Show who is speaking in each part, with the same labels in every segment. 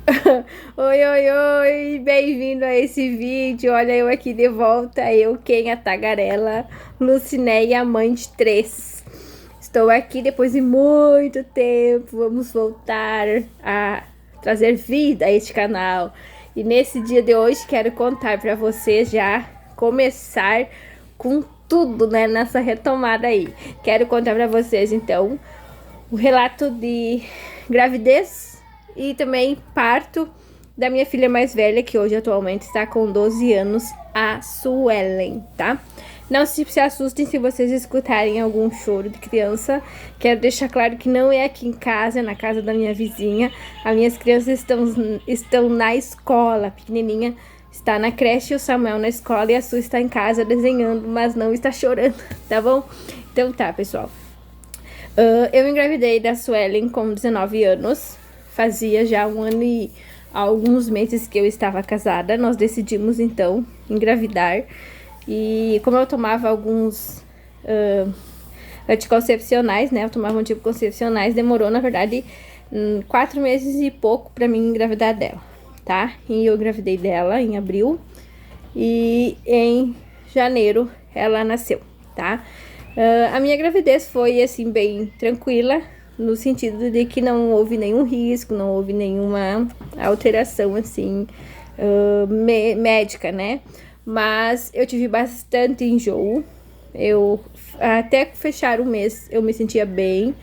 Speaker 1: Oi, oi, oi, bem-vindo a esse vídeo. Olha eu aqui de volta, eu, quem a tagarela, Lucinéia, mãe de três. Estou aqui depois de muito tempo. Vamos voltar a trazer vida a este canal. E nesse dia de hoje quero contar para vocês já começar com tudo, né, nessa retomada aí. Quero contar para vocês então o relato de gravidez e também parto da minha filha mais velha, que hoje atualmente está com 12 anos, a Suelen, tá? Não se assustem se vocês escutarem algum choro de criança. Quero deixar claro que não é aqui em casa, é na casa da minha vizinha. As minhas crianças estão na escola, pequenininha está na creche, o Samuel na escola e a Su está em casa desenhando, mas não está chorando, tá bom? Então tá, pessoal. Eu engravidei da Suelen com 19 anos. Fazia já um ano e alguns meses que eu estava casada. Nós decidimos então engravidar. E como eu tomava alguns anticoncepcionais, né? Eu tomava anticoncepcionais, demorou, na verdade, 4 meses e pouco para mim engravidar dela, tá? E eu engravidei dela em abril. E em janeiro ela nasceu, tá? A minha gravidez foi, assim, bem tranquila, no sentido de que não houve nenhum risco, não houve nenhuma alteração, assim, médica, né? Mas eu tive bastante enjoo. Eu, até fechar o mês, eu me sentia bem,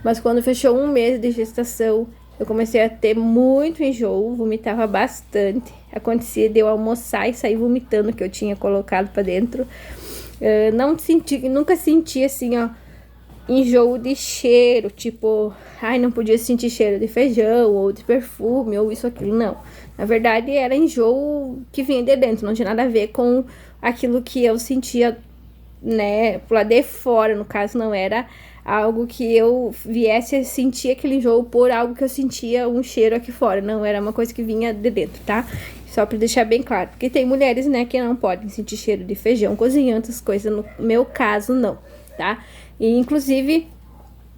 Speaker 1: mas quando fechou um mês de gestação, eu comecei a ter muito enjoo, vomitava bastante. Acontecia de eu almoçar e sair vomitando o que eu tinha colocado para dentro. Não senti, nunca senti assim, ó, enjoo de cheiro, tipo, ai, não podia sentir cheiro de feijão ou de perfume ou isso, aquilo, não. Na verdade, era enjoo que vinha de dentro, não tinha nada a ver com aquilo que eu sentia, né, pro lado de fora. No caso, não era algo que eu viesse a sentir aquele enjoo por algo que eu sentia um cheiro aqui fora, não, era uma coisa que vinha de dentro, tá? Só pra deixar bem claro, porque tem mulheres, né, que não podem sentir cheiro de feijão cozinhando essas coisas, no meu caso, não, tá? E, inclusive,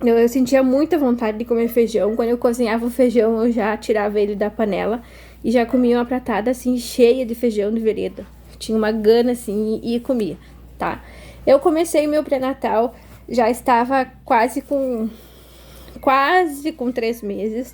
Speaker 1: eu sentia muita vontade de comer feijão. Quando eu cozinhava o feijão, eu já tirava ele da panela e já comia uma pratada, assim, cheia de feijão de vereda. Tinha uma gana, assim, e comia, tá? Eu comecei meu pré-natal, já estava quase com 3 meses,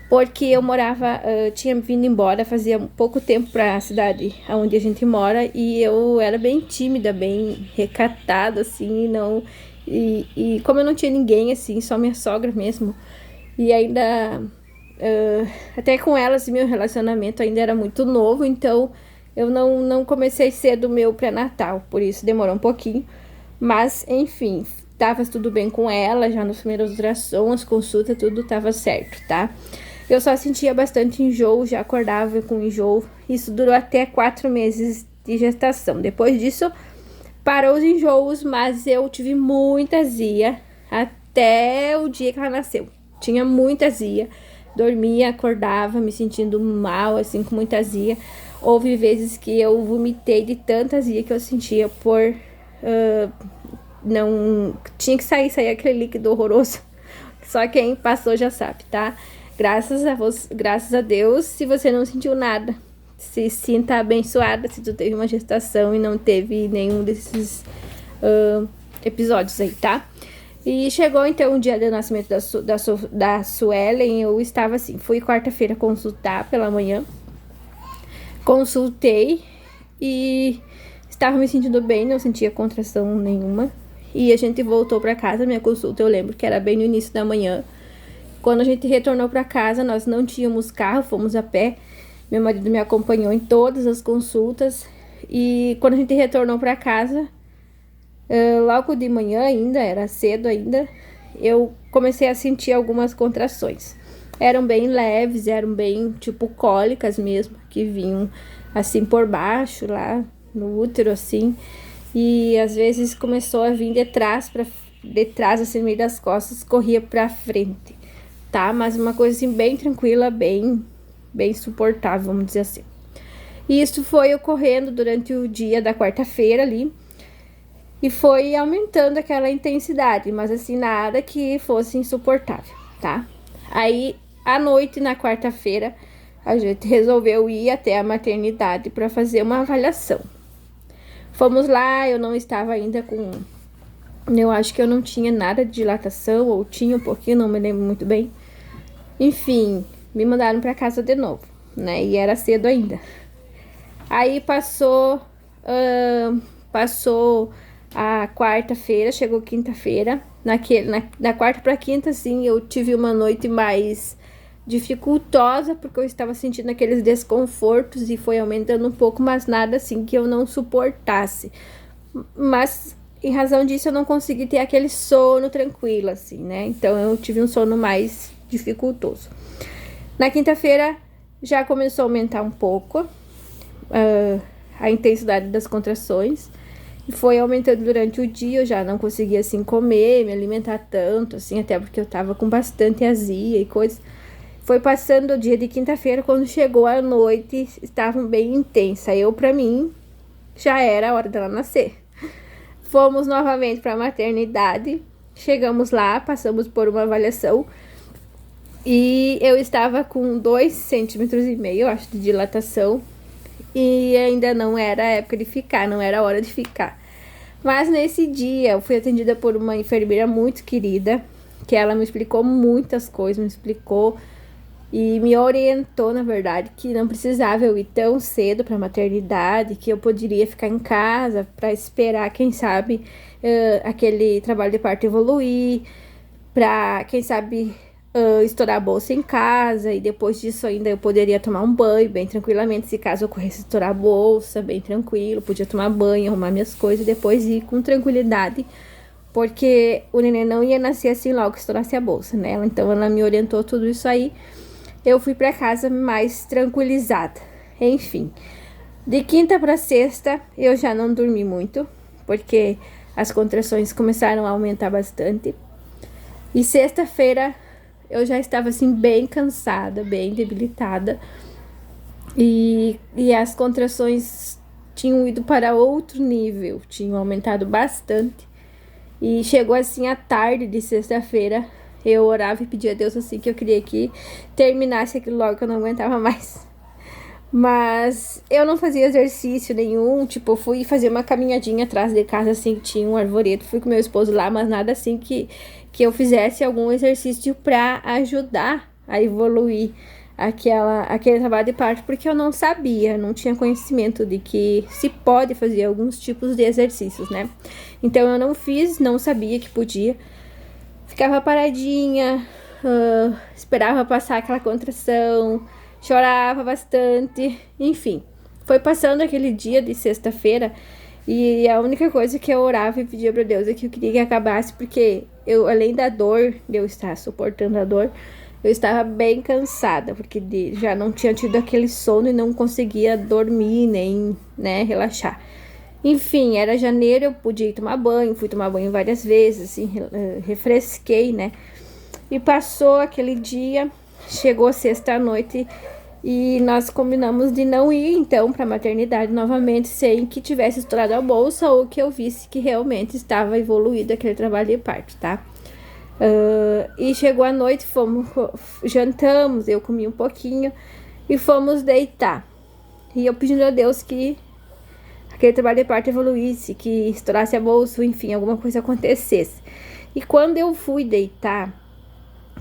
Speaker 1: porque eu morava, tinha vindo embora, fazia pouco tempo para a cidade onde a gente mora, e eu era bem tímida, bem recatada, assim, não, e como eu não tinha ninguém, assim, só minha sogra mesmo, e ainda, até com ela, assim, meu relacionamento ainda era muito novo, então eu não comecei cedo o meu pré-natal, por isso demorou um pouquinho, mas, enfim, tava tudo bem com ela, já nos primeiros ultrassons, consulta, tudo tava certo, tá? Eu só sentia bastante enjoo, já acordava com enjoo. Isso durou até 4 meses de gestação. Depois disso, parou os enjoos, mas eu tive muita azia até o dia que ela nasceu. Tinha muita azia, dormia, acordava, me sentindo mal, assim, com muita azia. Houve vezes que eu vomitei de tanta azia que eu sentia por... não tinha que sair aquele líquido horroroso. Só quem passou já sabe, tá? Graças a Deus, se você não sentiu nada, se sinta abençoada se tu teve uma gestação e não teve nenhum desses episódios aí, tá? E chegou então o dia do nascimento da Suelen. Eu estava assim, fui quarta-feira consultar pela manhã, consultei e estava me sentindo bem, não sentia contração nenhuma. E a gente voltou para casa. Minha consulta, eu lembro que era bem no início da manhã. Quando a gente retornou para casa, nós não tínhamos carro, fomos a pé. Meu marido me acompanhou em todas as consultas. E quando a gente retornou para casa, logo de manhã ainda, era cedo ainda, eu comecei a sentir algumas contrações. Eram bem leves, eram bem tipo cólicas mesmo, que vinham assim por baixo, lá no útero, assim. E às vezes começou a vir de trás, assim, no meio das costas, corria pra frente, tá? Mas uma coisa assim, bem tranquila, bem suportável, vamos dizer assim. E isso foi ocorrendo durante o dia da quarta-feira ali, e foi aumentando aquela intensidade, mas assim, nada que fosse insuportável, tá? Aí, à noite, na quarta-feira, a gente resolveu ir até a maternidade para fazer uma avaliação. Fomos lá, eu não estava ainda com... Eu acho que eu não tinha nada de dilatação, ou tinha um pouquinho, não me lembro muito bem. Enfim, me mandaram para casa de novo, né? E era cedo ainda. Aí passou a quarta-feira, chegou quinta-feira. Na quarta para quinta, assim, eu tive uma noite mais dificultosa, porque eu estava sentindo aqueles desconfortos e foi aumentando um pouco, mas nada assim que eu não suportasse. Mas em razão disso eu não consegui ter aquele sono tranquilo, assim, né? Então eu tive um sono mais dificultoso. Na quinta-feira já começou a aumentar um pouco a intensidade das contrações. E foi aumentando durante o dia, eu já não conseguia, assim, comer, me alimentar tanto, assim, até porque eu tava com bastante azia e coisas. Foi passando o dia de quinta-feira, quando chegou a noite, estavam bem intensa. Pra mim, já era a hora dela nascer. Fomos novamente para a maternidade, chegamos lá, passamos por uma avaliação. E eu estava com 2,5 centímetros, eu acho, de dilatação. E ainda não era a época de ficar, não era a hora de ficar. Mas nesse dia eu fui atendida por uma enfermeira muito querida, que ela me explicou muitas coisas, me explicou e me orientou, na verdade, que não precisava eu ir tão cedo para a maternidade, que eu poderia ficar em casa para esperar, quem sabe, aquele trabalho de parto evoluir, para, quem sabe, estourar a bolsa em casa, e depois disso ainda eu poderia tomar um banho bem tranquilamente, se caso ocorresse estourar a bolsa, bem tranquilo, podia tomar banho, arrumar minhas coisas e depois ir com tranquilidade, porque o neném não ia nascer assim logo que estourasse a bolsa, né? Então ela me orientou tudo isso aí. Eu fui para casa mais tranquilizada. Enfim, de quinta para sexta eu já não dormi muito, porque as contrações começaram a aumentar bastante. E sexta-feira eu já estava assim bem cansada, bem debilitada. E as contrações tinham ido para outro nível, tinham aumentado bastante. E chegou assim a tarde de sexta-feira, eu orava e pedia a Deus assim que eu queria que terminasse aquilo logo, que eu não aguentava mais. Mas eu não fazia exercício nenhum, tipo, eu fui fazer uma caminhadinha atrás de casa, assim, que tinha um arvoredo, fui com meu esposo lá, mas nada assim que eu fizesse algum exercício pra ajudar a evoluir aquele trabalho de parto, porque eu não sabia, não tinha conhecimento de que se pode fazer alguns tipos de exercícios, né? Então eu não fiz, não sabia que podia. Ficava paradinha, esperava passar aquela contração, chorava bastante, enfim. Foi passando aquele dia de sexta-feira e a única coisa que eu orava e pedia para Deus é que eu queria que acabasse, porque eu, além da dor, de eu estar suportando a dor, eu estava bem cansada, porque já não tinha tido aquele sono e não conseguia dormir nem, né, relaxar. Enfim, era janeiro, eu podia ir tomar banho, fui tomar banho várias vezes, assim, refresquei, né? E passou aquele dia, chegou sexta-noite e nós combinamos de não ir, então, para a maternidade novamente, sem que tivesse estourado a bolsa ou que eu visse que realmente estava evoluído aquele trabalho de parto, tá? E chegou a noite, jantamos, eu comi um pouquinho e fomos deitar. E eu pedindo a Deus que aquele trabalho de parto evoluísse, que estourasse a bolsa, enfim, alguma coisa acontecesse. E quando eu fui deitar,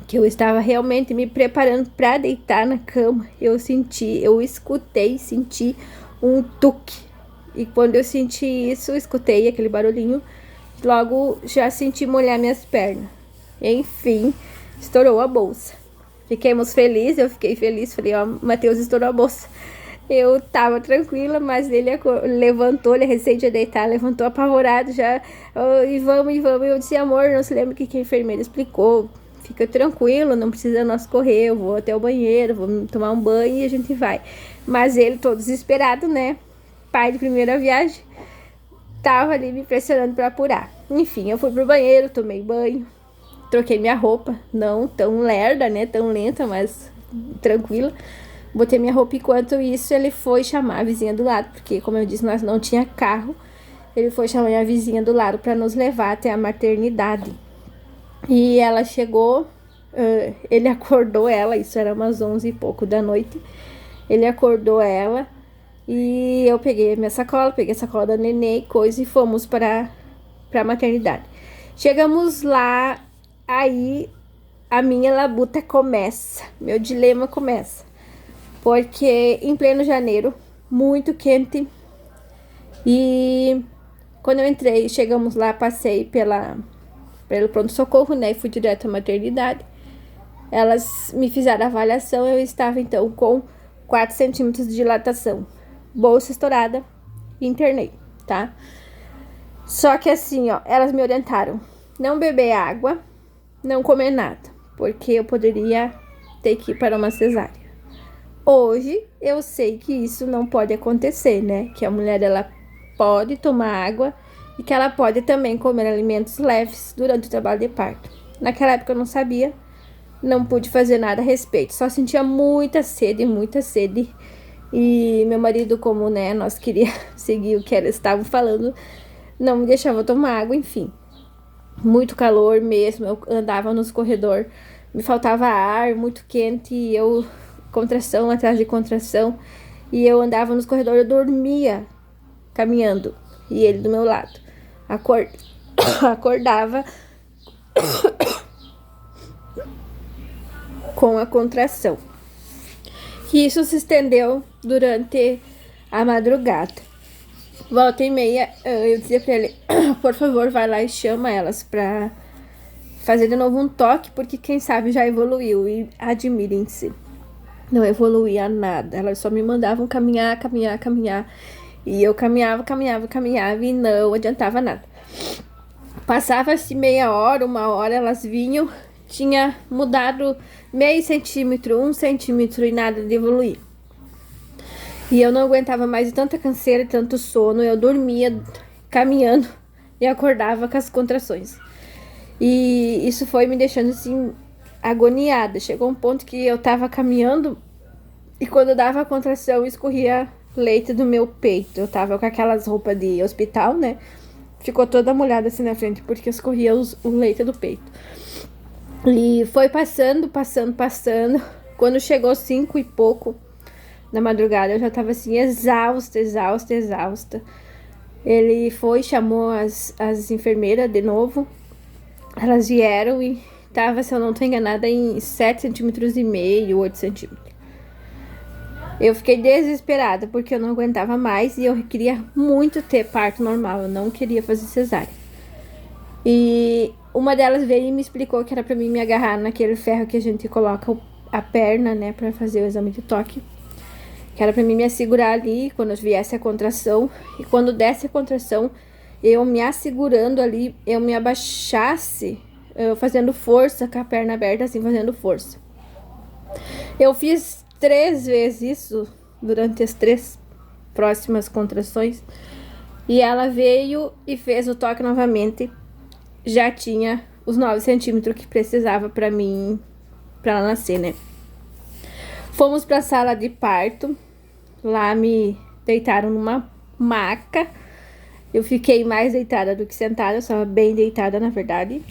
Speaker 1: que eu estava realmente me preparando para deitar na cama, eu senti um tuque. E quando eu senti isso, escutei aquele barulhinho, logo já senti molhar minhas pernas. Enfim, estourou a bolsa. Fiquemos felizes, eu fiquei feliz, falei, ó, Matheus estourou a bolsa. Eu tava tranquila, mas ele levantou, ele recém tinha deitado, levantou apavorado já, e vamos. Eu disse, amor, não se lembra que a enfermeira explicou, fica tranquilo, não precisa nós correr, eu vou até o banheiro, vou tomar um banho e a gente vai. Mas ele, todo desesperado, né, pai de primeira viagem, tava ali me pressionando para apurar. Enfim, eu fui pro banheiro, tomei banho, troquei minha roupa, não tão lerda, né, tão lenta, mas tranquila. Botei minha roupa, enquanto isso ele foi chamar a vizinha do lado, porque como eu disse, nós não tinha carro. Ele foi chamar a vizinha do lado para nos levar até a maternidade. E ela chegou, Ele acordou ela, isso era umas 11 e pouco da noite. Ele acordou ela e eu peguei minha sacola, peguei a sacola da nenê e coisa e fomos para a maternidade. Chegamos lá, aí a minha labuta começa, meu dilema começa. Porque em pleno janeiro, muito quente, e quando eu entrei, chegamos lá, passei pelo pronto-socorro, né, e fui direto à maternidade. Elas me fizeram a avaliação, eu estava então com 4 centímetros de dilatação, bolsa estourada, e internei, tá? Só que assim, ó, elas me orientaram, não beber água, não comer nada, porque eu poderia ter que ir para uma cesárea. Hoje, eu sei que isso não pode acontecer, né? Que a mulher, ela pode tomar água e que ela pode também comer alimentos leves durante o trabalho de parto. Naquela época eu não sabia, não pude fazer nada a respeito. Só sentia muita sede, muita sede. E meu marido, como, né, nós queríamos seguir o que elas estavam falando, não me deixava tomar água, enfim. Muito calor mesmo, eu andava nos corredores, me faltava ar, muito quente, e eu... contração atrás de contração, e eu andava nos corredores, eu dormia caminhando, e ele do meu lado. Acordava com a contração. E isso se estendeu durante a madrugada. Volta e meia, eu dizia pra ele, por favor, vai lá e chama elas pra fazer de novo um toque, porque quem sabe já evoluiu, e admirem-se. Não evoluía nada, elas só me mandavam caminhar. E eu caminhava e não adiantava nada. Passava-se meia hora, 1 hora, elas vinham, tinha mudado meio centímetro, 1 centímetro e nada de evoluir. E eu não aguentava mais de tanta canseira e tanto sono, eu dormia caminhando e acordava com as contrações. E isso foi me deixando assim agoniada. Chegou um ponto que eu tava caminhando e quando dava a contração escorria leite do meu peito. Eu tava com aquelas roupas de hospital, né? Ficou toda molhada assim na frente porque escorria o leite do peito. E foi passando. Quando chegou 5 e pouco na madrugada, eu já tava assim exausta. Ele foi, chamou as enfermeiras de novo. Elas vieram e tava, se eu não tô enganada, em 7,5 centímetros, 8 centímetros. Eu fiquei desesperada porque eu não aguentava mais e eu queria muito ter parto normal, eu não queria fazer cesárea. E uma delas veio e me explicou que era pra mim me agarrar naquele ferro que a gente coloca a perna, né, pra fazer o exame de toque. Que era pra mim me assegurar ali quando viesse a contração. E quando desse a contração, eu me assegurando ali, eu me abaixasse, fazendo força, com a perna aberta assim, fazendo força. Eu fiz 3 vezes isso durante as 3 próximas contrações. E ela veio e fez o toque novamente. Já tinha os 9 centímetros que precisava pra mim, pra ela nascer, né? Fomos pra sala de parto. Lá me deitaram numa maca. Eu fiquei mais deitada do que sentada. Eu estava bem deitada, na verdade.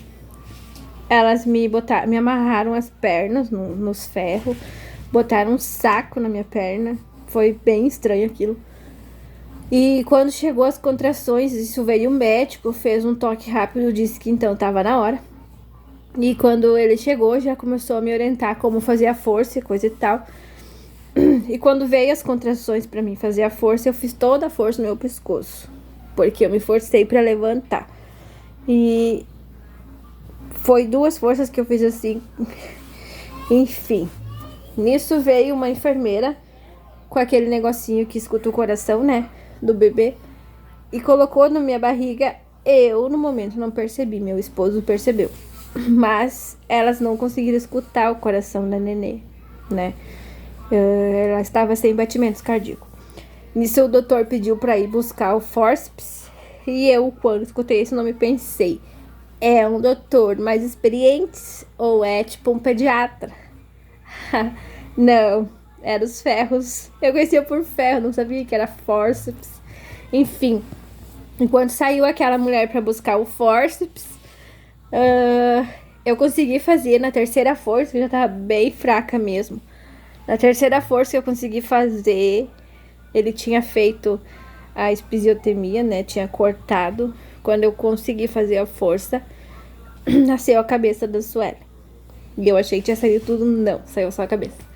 Speaker 1: Elas me amarraram as pernas nos ferros. Botaram um saco na minha perna. Foi bem estranho aquilo. E quando chegou as contrações, isso veio o médico, fez um toque rápido, disse que então tava na hora. E quando ele chegou, já começou a me orientar como fazer a força e coisa e tal. E quando veio as contrações pra mim fazer a força, eu fiz toda a força no meu pescoço. Porque eu me forcei pra levantar. E foi 2 forças que eu fiz assim. Enfim. Nisso veio uma enfermeira com aquele negocinho que escuta o coração, né? Do bebê. E colocou na minha barriga. Eu, no momento, não percebi. Meu esposo percebeu. Mas elas não conseguiram escutar o coração da nenê, né? Ela estava sem batimentos cardíacos. Nisso o doutor pediu para ir buscar o forceps. E eu, quando escutei esse nome, pensei: é um doutor mais experiente ou é tipo um pediatra? Não, eram os ferros. Eu conhecia por ferro, não sabia que era forceps. Enfim, enquanto saiu aquela mulher para buscar o forceps, eu consegui fazer na terceira força, que eu já tava bem fraca mesmo. Na terceira força que eu consegui fazer, ele tinha feito a episiotomia, né? Tinha cortado. Quando eu consegui fazer a força, nasceu a cabeça da Sueli. E eu achei que tinha saído tudo, não, saiu só a cabeça.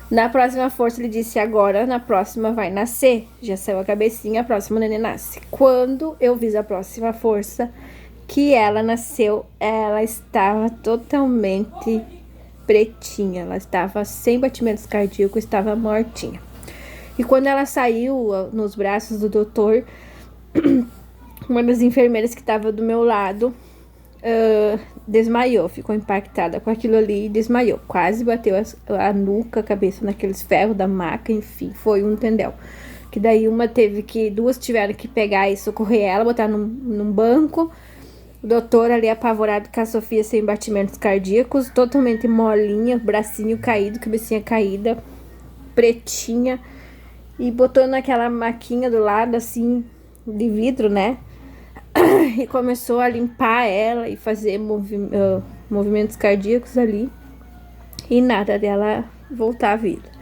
Speaker 1: Na próxima força, ele disse, agora, na próxima vai nascer. Já saiu a cabecinha, a próxima neném nasce. Quando eu fiz a próxima força, que ela nasceu, ela estava totalmente pretinha. Ela estava sem batimentos cardíacos, estava mortinha. E quando ela saiu nos braços do doutor, uma das enfermeiras que estava do meu lado desmaiou, ficou impactada com aquilo ali e desmaiou. Quase bateu a nuca, a cabeça naqueles ferros da maca, enfim, foi um tendel. Que daí duas tiveram que pegar e socorrer ela, botar num banco. O doutor ali apavorado com a Sofia sem batimentos cardíacos, totalmente molinha, bracinho caído, cabecinha caída, pretinha. E botou naquela maquinha do lado, assim, de vidro, né? E começou a limpar ela e fazer movimentos cardíacos ali. E nada dela voltar à vida.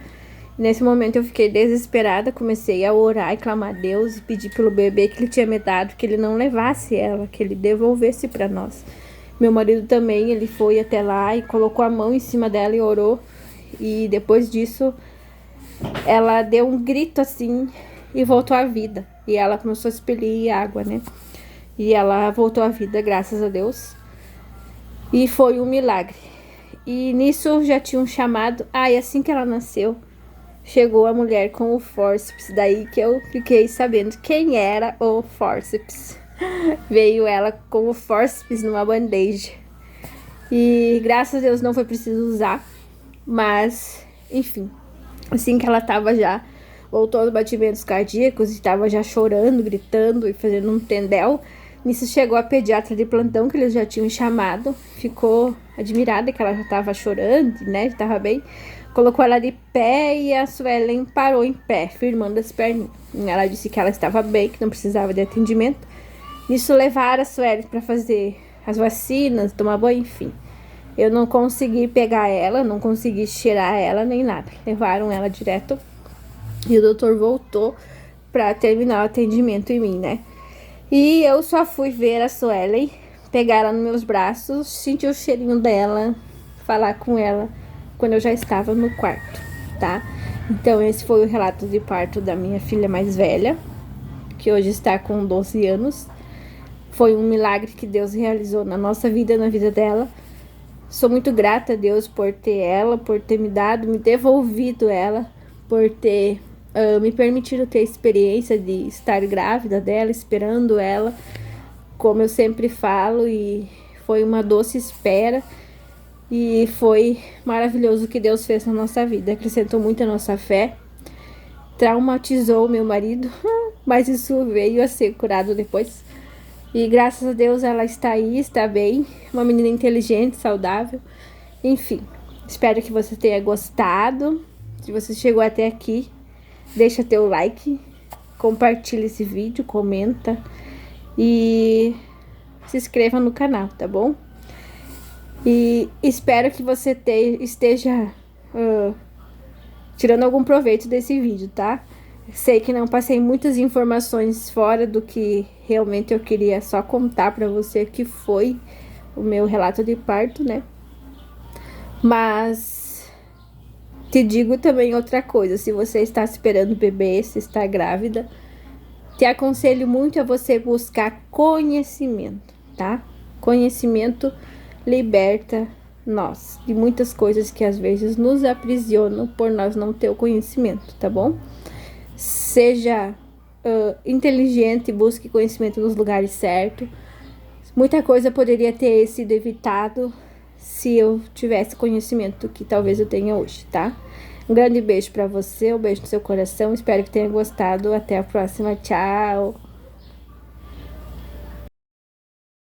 Speaker 1: Nesse momento eu fiquei desesperada, comecei a orar e clamar a Deus e pedir pelo bebê que ele tinha me dado, que ele não levasse ela, que ele devolvesse para nós. Meu marido também, ele foi até lá e colocou a mão em cima dela e orou. E depois disso, ela deu um grito assim e voltou à vida. E ela começou a expelir água, né? E ela voltou à vida, graças a Deus. E foi um milagre. E nisso já tinha um chamado. E assim que ela nasceu, chegou a mulher com o fórceps. Daí que eu fiquei sabendo quem era o fórceps. Veio ela com o fórceps numa bandeja. E graças a Deus não foi preciso usar. Mas, enfim, assim que ela tava já, voltou aos batimentos cardíacos, e tava já chorando, gritando e fazendo um tendel. Nisso chegou a pediatra de plantão, que eles já tinham chamado. Ficou admirada que ela já tava chorando, né? Já tava bem. Colocou ela de pé e a Suelen parou em pé, firmando as perninhas. Ela disse que ela estava bem, que não precisava de atendimento. Nisso levaram a Suelen para fazer as vacinas, tomar banho, enfim. Eu não consegui pegar ela, não consegui cheirar ela, nem nada. Levaram ela direto e o doutor voltou para terminar o atendimento em mim, né? E eu só fui ver a Suelen, pegar ela nos meus braços, sentir o cheirinho dela, falar com ela quando eu já estava no quarto, tá? Então esse foi o relato de parto da minha filha mais velha, que hoje está com 12 anos. Foi um milagre que Deus realizou na nossa vida, na vida dela. Sou muito grata a Deus por ter ela, por ter me devolvido ela, por ter me permitido ter a experiência de estar grávida dela, esperando ela, como eu sempre falo, e foi uma doce espera, e foi maravilhoso o que Deus fez na nossa vida, acrescentou muito a nossa fé, traumatizou meu marido, mas isso veio a ser curado depois, e graças a Deus ela está aí, está bem, uma menina inteligente, saudável, enfim, espero que você tenha gostado. Se você chegou até aqui, deixa teu like, compartilha esse vídeo, comenta e se inscreva no canal, tá bom? E espero que você esteja tirando algum proveito desse vídeo, tá? Sei que não passei muitas informações fora do que realmente eu queria só contar pra você, que foi o meu relato de parto, né? Mas te digo também outra coisa, se você está esperando bebê, se está grávida, te aconselho muito a você buscar conhecimento, tá? Conhecimento liberta nós de muitas coisas que às vezes nos aprisionam por nós não ter o conhecimento, tá bom? Seja inteligente, busque conhecimento nos lugares certos. Muita coisa poderia ter sido evitado se eu tivesse conhecimento que talvez eu tenha hoje, tá? Um grande beijo pra você, um beijo no seu coração, espero que tenha gostado, até a próxima, tchau!